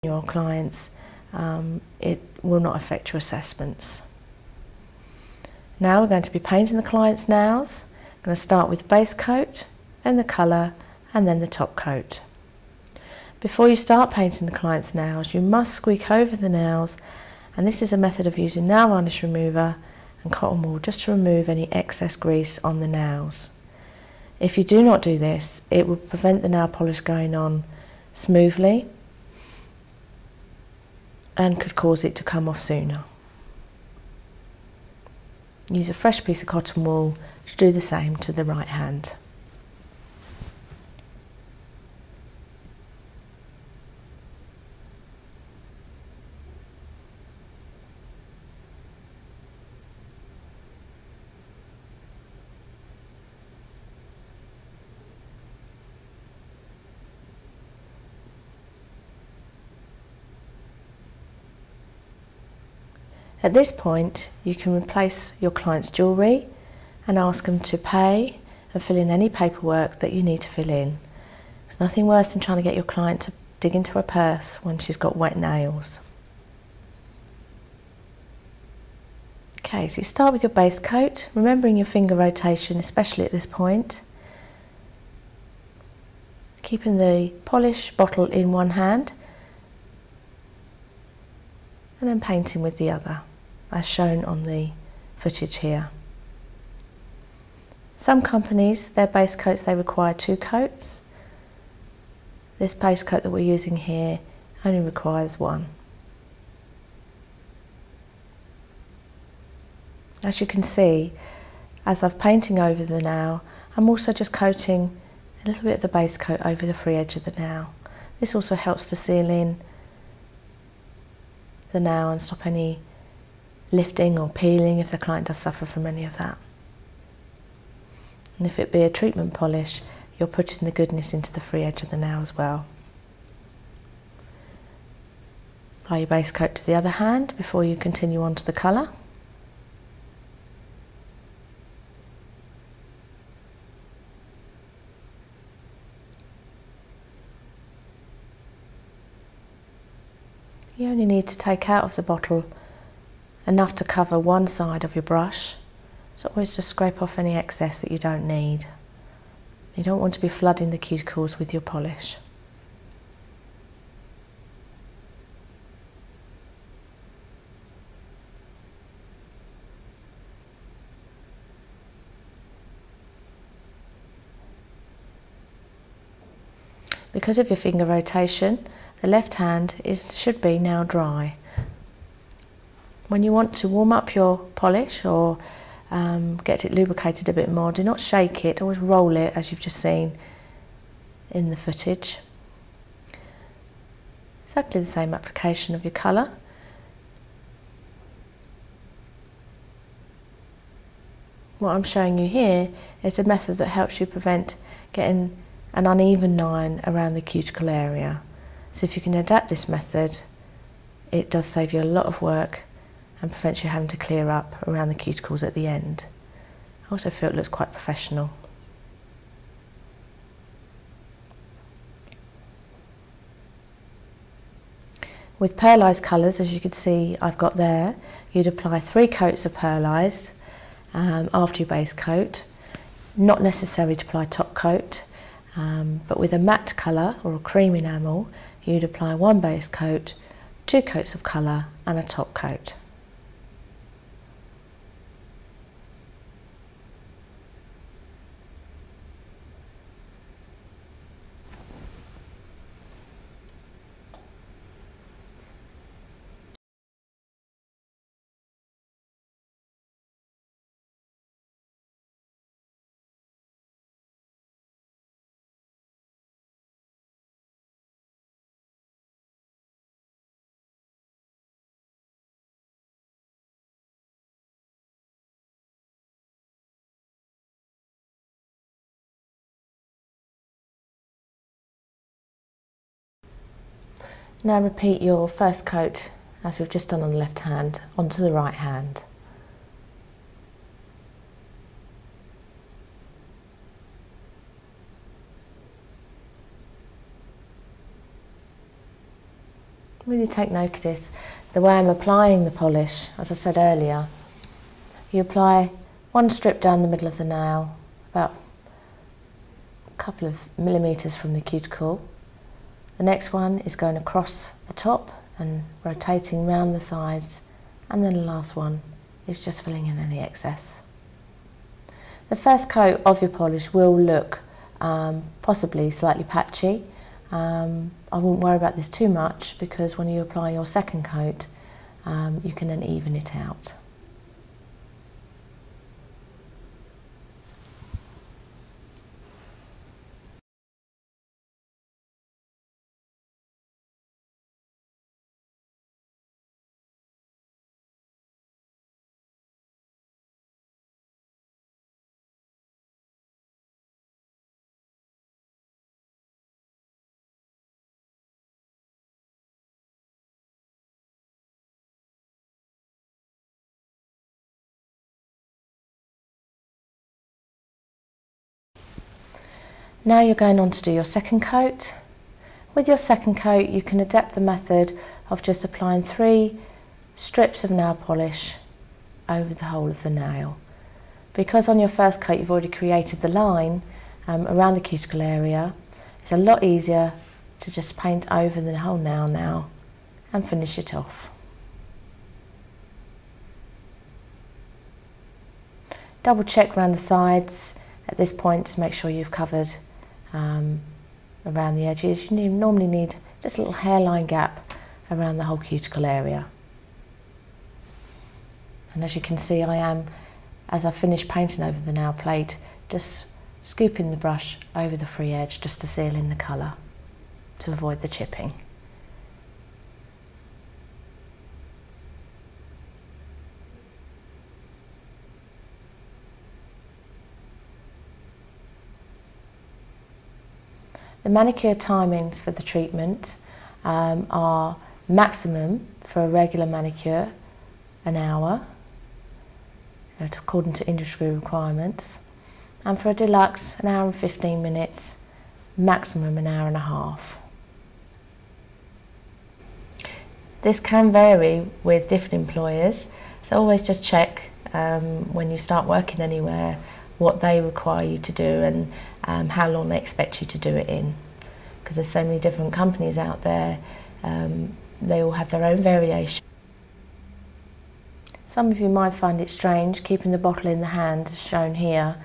your clients, it will not affect your assessments. Now we're going to be painting the client's nails. I'm going to start with base coat, then the colour, and then the top coat. Before you start painting the client's nails, you must squeak over the nails, and this is a method of using nail varnish remover and cotton wool just to remove any excess grease on the nails. If you do not do this, it will prevent the nail polish going on smoothly and could cause it to come off sooner. Use a fresh piece of cotton wool to do the same to the right hand. At this point, you can replace your client's jewellery and ask them to pay and fill in any paperwork that you need to fill in. There's nothing worse than trying to get your client to dig into her purse when she's got wet nails. Okay, so you start with your base coat, remembering your finger rotation, especially at this point. Keeping the polish bottle in one hand and then painting with the other, as shown on the footage here. Some companies, their base coats, they require 2 coats. This base coat that we're using here only requires 1. As you can see, as I'm painting over the nail, I'm also just coating a little bit of the base coat over the free edge of the nail. This also helps to seal in the nail and stop any lifting or peeling if the client does suffer from any of that. And if it be a treatment polish, you're putting the goodness into the free edge of the nail as well. Apply your base coat to the other hand before you continue on to the colour. You only need to take out of the bottle enough to cover one side of your brush, so always just scrape off any excess that you don't need. You don't want to be flooding the cuticles with your polish. Because of your finger rotation, the left hand should be now dry. When you want to warm up your polish or get it lubricated a bit more, do not shake it, always roll it as you've just seen in the footage. Exactly the same application of your colour. What I'm showing you here is a method that helps you prevent getting an uneven line around the cuticle area. So if you can adapt this method, it does save you a lot of work and prevents you having to clear up around the cuticles at the end. I also feel it looks quite professional. With pearlised colours, as you can see I've got there, you'd apply 3 coats of pearlised after your base coat. Not necessary to apply top coat, but with a matte colour or a cream enamel, you'd apply 1 base coat, 2 coats of colour and a top coat. Now repeat your first coat, as we've just done on the left hand, onto the right hand. Really take notice the way I'm applying the polish. As I said earlier, you apply one strip down the middle of the nail, about a couple of millimetres from the cuticle. The next one is going across the top and rotating round the sides, and then the last one is just filling in any excess. The first coat of your polish will look possibly slightly patchy. I wouldn't worry about this too much, because when you apply your second coat, you can then even it out. Now you're going on to do your second coat. With your second coat, you can adapt the method of just applying 3 strips of nail polish over the whole of the nail. Because on your first coat you've already created the line around the cuticle area, it's a lot easier to just paint over the whole nail now and finish it off. Double check around the sides at this point to make sure you've covered around the edges. You normally need just a little hairline gap around the whole cuticle area. And as you can see, I am, as I finish painting over the nail plate, just scooping the brush over the free edge just to seal in the colour to avoid the chipping. The manicure timings for the treatment are maximum for a regular manicure an hour, according to industry requirements, and for a deluxe an hour and 15 minutes, maximum an hour and a half. This can vary with different employers, so always just check when you start working anywhere what they require you to do and how long they expect you to do it in. Because there's so many different companies out there, they all have their own variation. Some of you might find it strange keeping the bottle in the hand as shown here,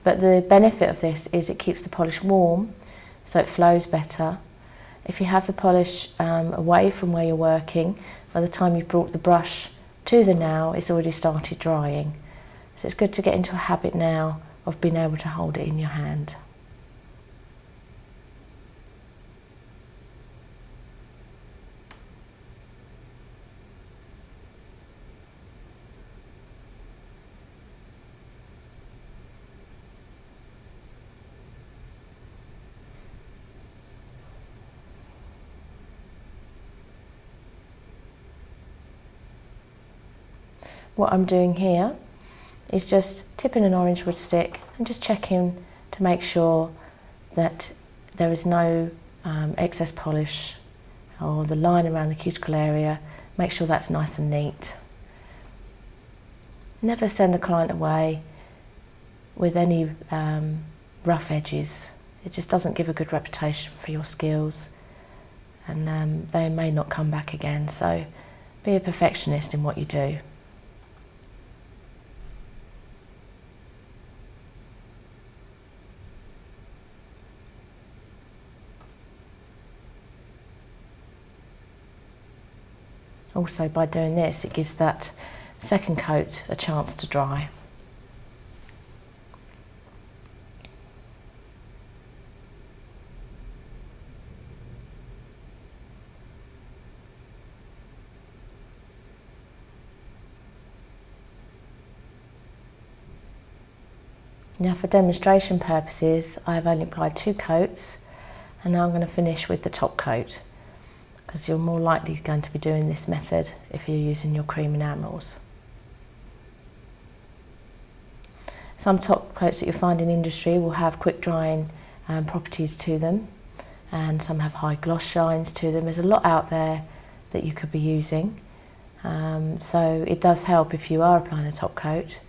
but the benefit of this is it keeps the polish warm, so it flows better. If you have the polish away from where you're working, by the time you've brought the brush to the nail, it's already started drying. So it's good to get into a habit now of being able to hold it in your hand. What I'm doing here is just tipping an orange wood stick and just checking to make sure that there is no excess polish or the line around the cuticle area. Make sure that's nice and neat. Never send a client away with any rough edges. It just doesn't give a good reputation for your skills, and they may not come back again, so be a perfectionist in what you do. Also, by doing this, it gives that second coat a chance to dry. Now, for demonstration purposes, I have only applied 2 coats, and now I'm going to finish with the top coat, because you're more likely going to be doing this method if you're using your cream enamels. Some top coats that you find in industry will have quick drying properties to them, and some have high gloss shines to them. There's a lot out there that you could be using. So it does help if you are applying a top coat,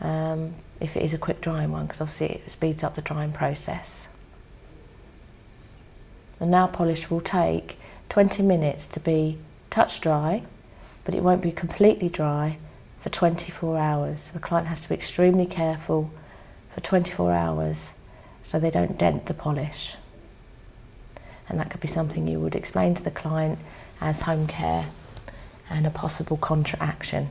if it is a quick drying one, because obviously it speeds up the drying process. The nail polish will take 20 minutes to be touch dry, but it won't be completely dry for 24 hours. The client has to be extremely careful for 24 hours so they don't dent the polish. And that could be something you would explain to the client as home care and a possible contra action.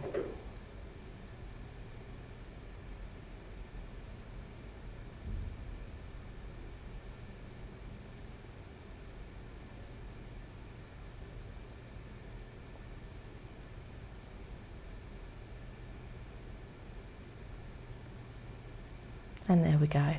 And there we go.